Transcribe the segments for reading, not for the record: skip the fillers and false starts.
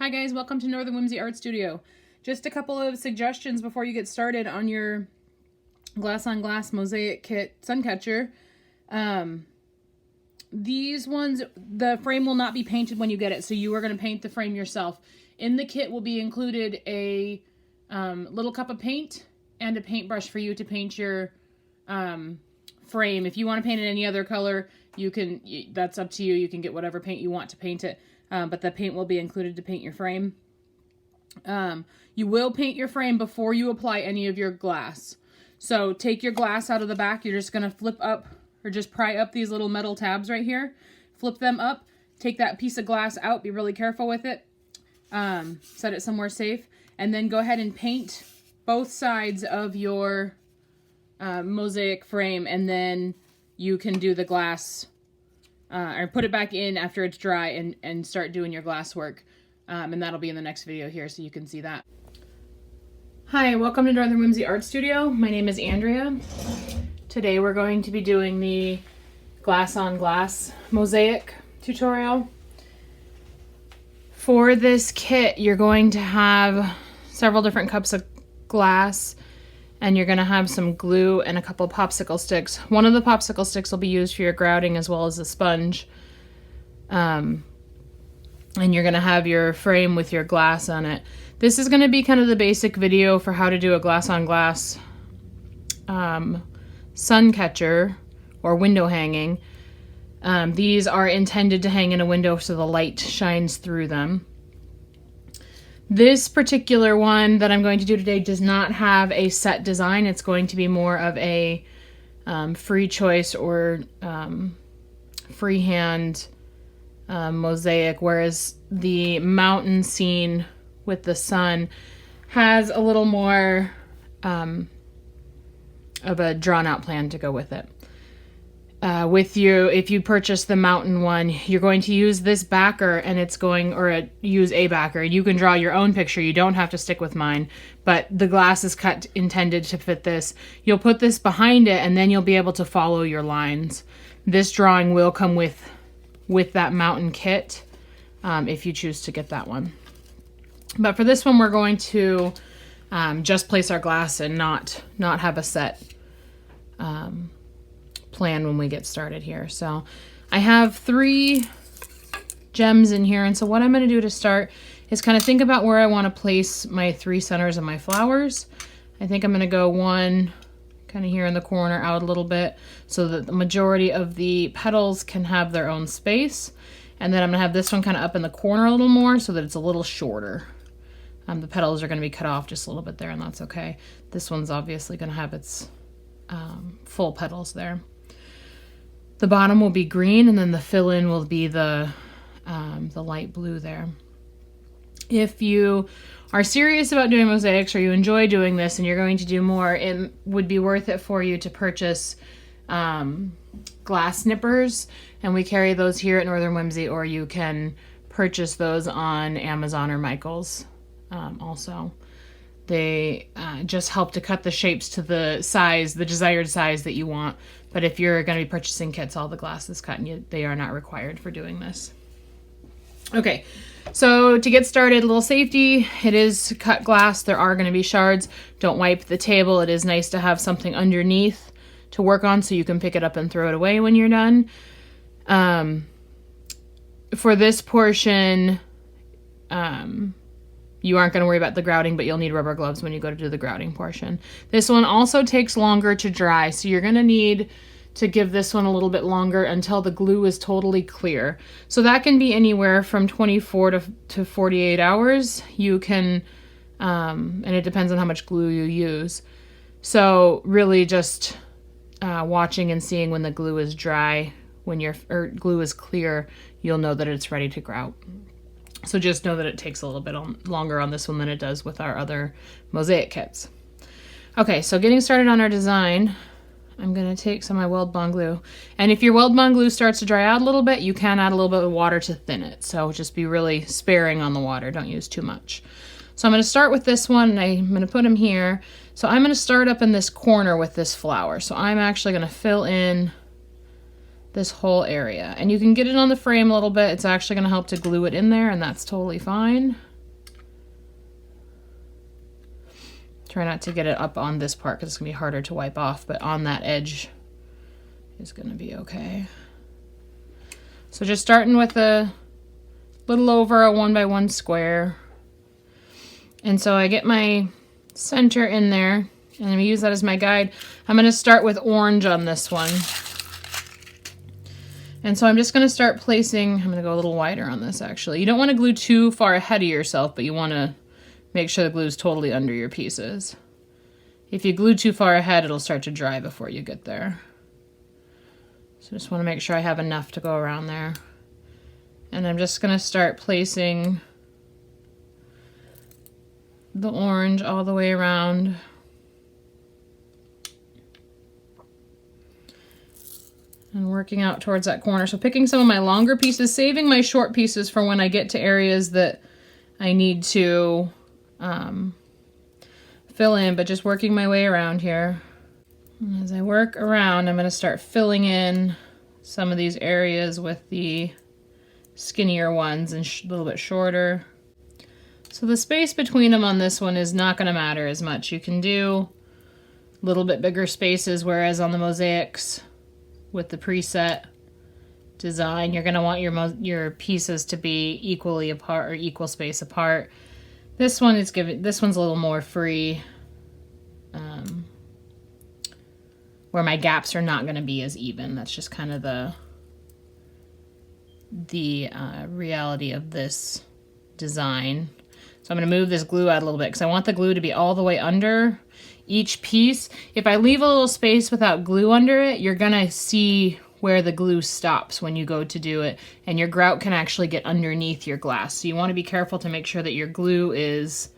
Hi guys, welcome to Northern Whimsy Art Studio. Just a couple of suggestions before you get started on your glass on glass mosaic kit sun catcher. These ones, the frame will not be painted when you get it, so you are going to paint the frame yourself. In the kit will be included a little cup of paint and a paintbrush for you to paint your frame. If you want to paint it any other color, you can. That's up to you. You can get whatever paint you want to paint it. But the paint will be included to paint your frame. You will paint your frame before you apply any of your glass. So take your glass out of the back. You're just going to flip up or just pry up these little metal tabs right here. Flip them up. Take that piece of glass out. Be really careful with it. Set it somewhere safe. And then go ahead and paint both sides of your mosaic frame. And then you can do the glass or put it back in after it's dry and start doing your glass work. And that'll be in the next video here so you can see that. Hi, welcome to Northern Whimsy Art Studio. My name is Andrea. Today we're going to be doing the glass on glass mosaic tutorial. For this kit, you're going to have several different cups of glass, and you're going to have some glue and a couple popsicle sticks. One of the popsicle sticks will be used for your grouting as well as a sponge. And you're going to have your frame with your glass on it. This is going to be kind of the basic video for how to do a glass on glass sun catcher or window hanging. These are intended to hang in a window so the light shines through them. This particular one that I'm going to do today does not have a set design. It's going to be more of a free choice or freehand mosaic, whereas the mountain scene with the sun has a little more of a drawn out plan to go with it. If you purchase the mountain one, you're going to use this backer and use a backer. You can draw your own picture. You don't have to stick with mine, but the glass is cut intended to fit this. You'll put this behind it and then you'll be able to follow your lines. This drawing will come with that mountain kit if you choose to get that one. But for this one, we're going to just place our glass and not have a set plan when we get started here. So I have 3 gems in here, and so what I'm going to do to start is kind of think about where I want to place my 3 centers of my flowers. I think I'm going to go one kind of here in the corner out a little bit so that the majority of the petals can have their own space, and then I'm going to have this one kind of up in the corner a little more so that it's a little shorter. The petals are going to be cut off just a little bit there, and that's okay. This one's obviously going to have its full petals there. The bottom will be green, and then the fill-in will be the light blue there. If you are serious about doing mosaics or you enjoy doing this and you're going to do more, it would be worth it for you to purchase glass snippers, and we carry those here at Northern Whimsy, or you can purchase those on Amazon or Michaels also. They just help to cut the shapes to the desired size that you want. But if you're going to be purchasing kits, all the glass is cut, and they are not required for doing this. Okay, so to get started, a little safety. It is cut glass. There are going to be shards. Don't wipe the table. It is nice to have something underneath to work on so you can pick it up and throw it away when you're done. For this portion, you aren't going to worry about the grouting, but you'll need rubber gloves when you go to do the grouting portion. This one also takes longer to dry, so you're going to need to give this one a little bit longer until the glue is totally clear. So that can be anywhere from 24 to 48 hours. You can, and it depends on how much glue you use. So really just watching and seeing when the glue is dry, glue is clear, you'll know that it's ready to grout. So just know that it takes a little bit longer on this one than it does with our other mosaic kits. Okay, so getting started on our design, I'm going to take some of my Weld Bond glue. And if your Weld Bond glue starts to dry out a little bit, you can add a little bit of water to thin it. So just be really sparing on the water. Don't use too much. So I'm going to start with this one, and I'm going to put them here. So I'm going to start up in this corner with this flower. So I'm actually going to fill in this whole area. And you can get it on the frame a little bit. It's actually going to help to glue it in there, and that's totally fine. Try not to get it up on this part because it's going to be harder to wipe off, but on that edge is going to be okay. So just starting with a little over a 1x1 square. And so I get my center in there, and I'm going to use that as my guide. I'm going to start with orange on this one. And so I'm just going to start placing, I'm going to go a little wider on this actually. You don't want to glue too far ahead of yourself, but you want to make sure the glue is totally under your pieces. If you glue too far ahead, it'll start to dry before you get there. So just want to make sure I have enough to go around there. And I'm just going to start placing the orange all the way around. And working out towards that corner. So picking some of my longer pieces, saving my short pieces for when I get to areas that I need to fill in, but just working my way around here. And as I work around, I'm going to start filling in some of these areas with the skinnier ones and a little bit shorter. So the space between them on this one is not going to matter as much. You can do a little bit bigger spaces, whereas on the mosaics with the preset design, you're going to want your pieces to be equally apart or equal space apart. This one is this one's a little more free, where my gaps are not going to be as even. That's just kind of the reality of this design. So I'm going to move this glue out a little bit because I want the glue to be all the way under each piece. If I leave a little space without glue under it, you're going to see where the glue stops when you go to do it, and your grout can actually get underneath your glass. So you want to be careful to make sure that your glue is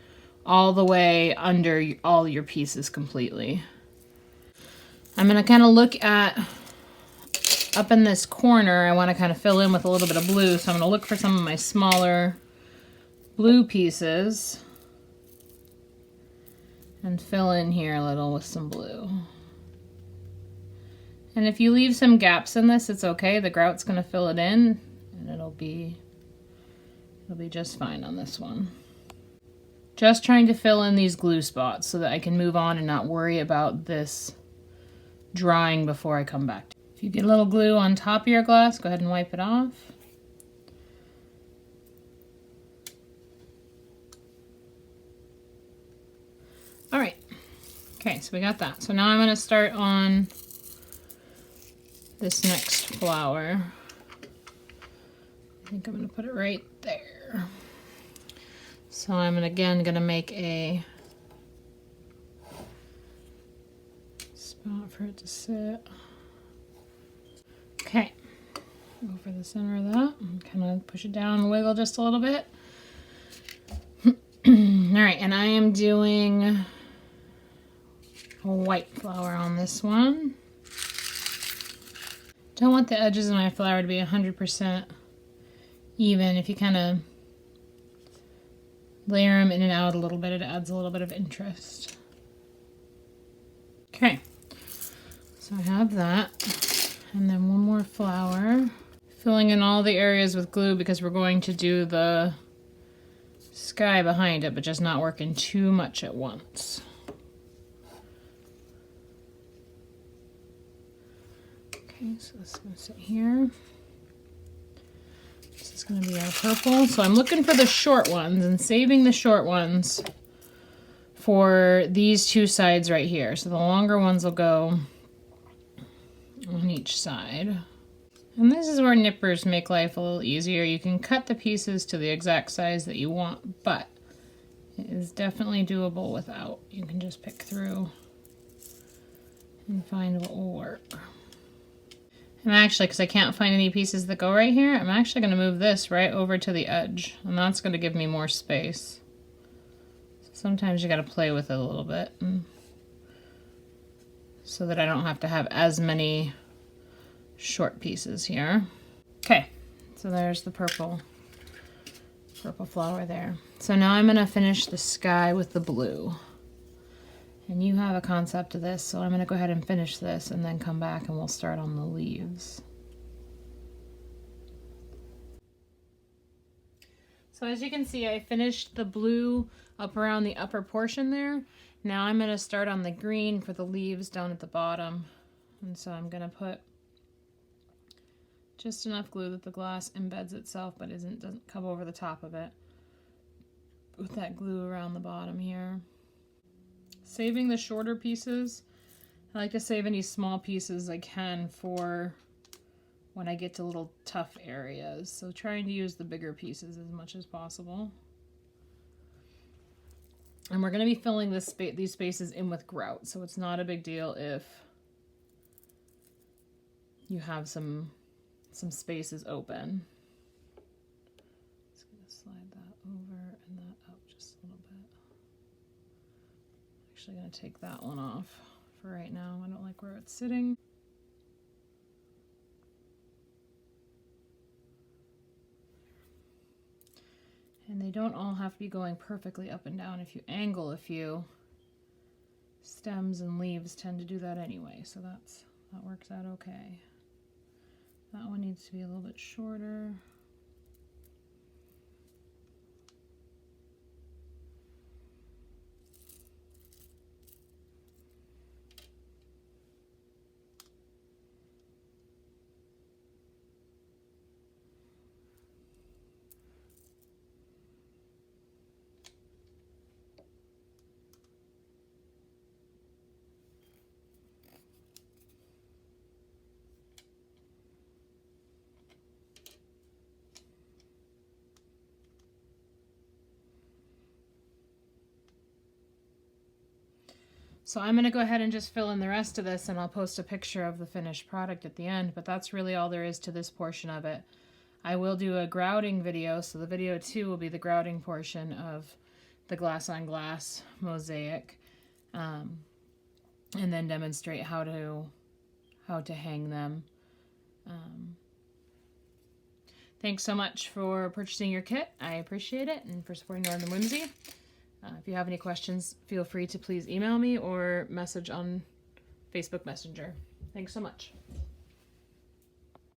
all the way under all your pieces completely. I'm going to kind of look at up in this corner. I want to kind of fill in with a little bit of blue, so I'm going to look for some of my smaller blue pieces and fill in here a little with some blue. And if you leave some gaps in this, it's okay. The grout's going to fill it in, and it'll be just fine on this one. Just trying to fill in these glue spots so that I can move on and not worry about this drying before I come back. If you get a little glue on top of your glass, go ahead and wipe it off. All right. Okay, so we got that. So now I'm going to start on this next flower. I think I'm going to put it right there. So I'm again going to make a spot for it to sit. Okay, go for the center of that and kind of push it down and wiggle just a little bit. All right, and I am doing a white flower on this one. Don't want the edges of my flower to be 100% even. If you kind of layer them in and out a little bit, it adds a little bit of interest. Okay, so I have that. And then one more flower. Filling in all the areas with glue because we're going to do the sky behind it, but just not working too much at once. Okay, so this is going to sit here. This is going to be our purple. So I'm looking for the short ones and saving the short ones for these two sides right here. So the longer ones will go on each side. And this is where nippers make life a little easier. You can cut the pieces to the exact size that you want, but it is definitely doable without. You can just pick through and find what will work. And actually, because I can't find any pieces that go right here, I'm actually going to move this right over to the edge, and that's going to give me more space. So sometimes you got to play with it a little bit so that I don't have to have as many short pieces here. Okay, so there's the purple flower there. So now I'm going to finish the sky with the blue. And you have a concept of this, so I'm going to go ahead and finish this and then come back and we'll start on the leaves. So as you can see, I finished the blue up around the upper portion there, Now I'm going to start on the green for the leaves down at the bottom. And so I'm going to put just enough glue that the glass embeds itself but doesn't come over the top of it. With that glue around the bottom here. Saving the shorter pieces. I like to save any small pieces I can for when I get to little tough areas. So trying to use the bigger pieces as much as possible. And we're going to be filling these spaces in with grout, so it's not a big deal if you have some spaces open. Just going to slide that over and that out just a little bit. Actually going to take that one off for right now. I don't like where it's sitting. And they don't all have to be going perfectly up and down. If you angle a few, stems and leaves tend to do that anyway, so that works out okay. That one needs to be a little bit shorter. So I'm going to go ahead and just fill in the rest of this, and I'll post a picture of the finished product at the end, but that's really all there is to this portion of it. I will do a grouting video, so the video 2 will be the grouting portion of the glass on glass mosaic, and then demonstrate how to hang them. Thanks so much for purchasing your kit. I appreciate it, and for supporting Northern Whimsy. If you have any questions, feel free to please email me or message on Facebook Messenger. Thanks so much.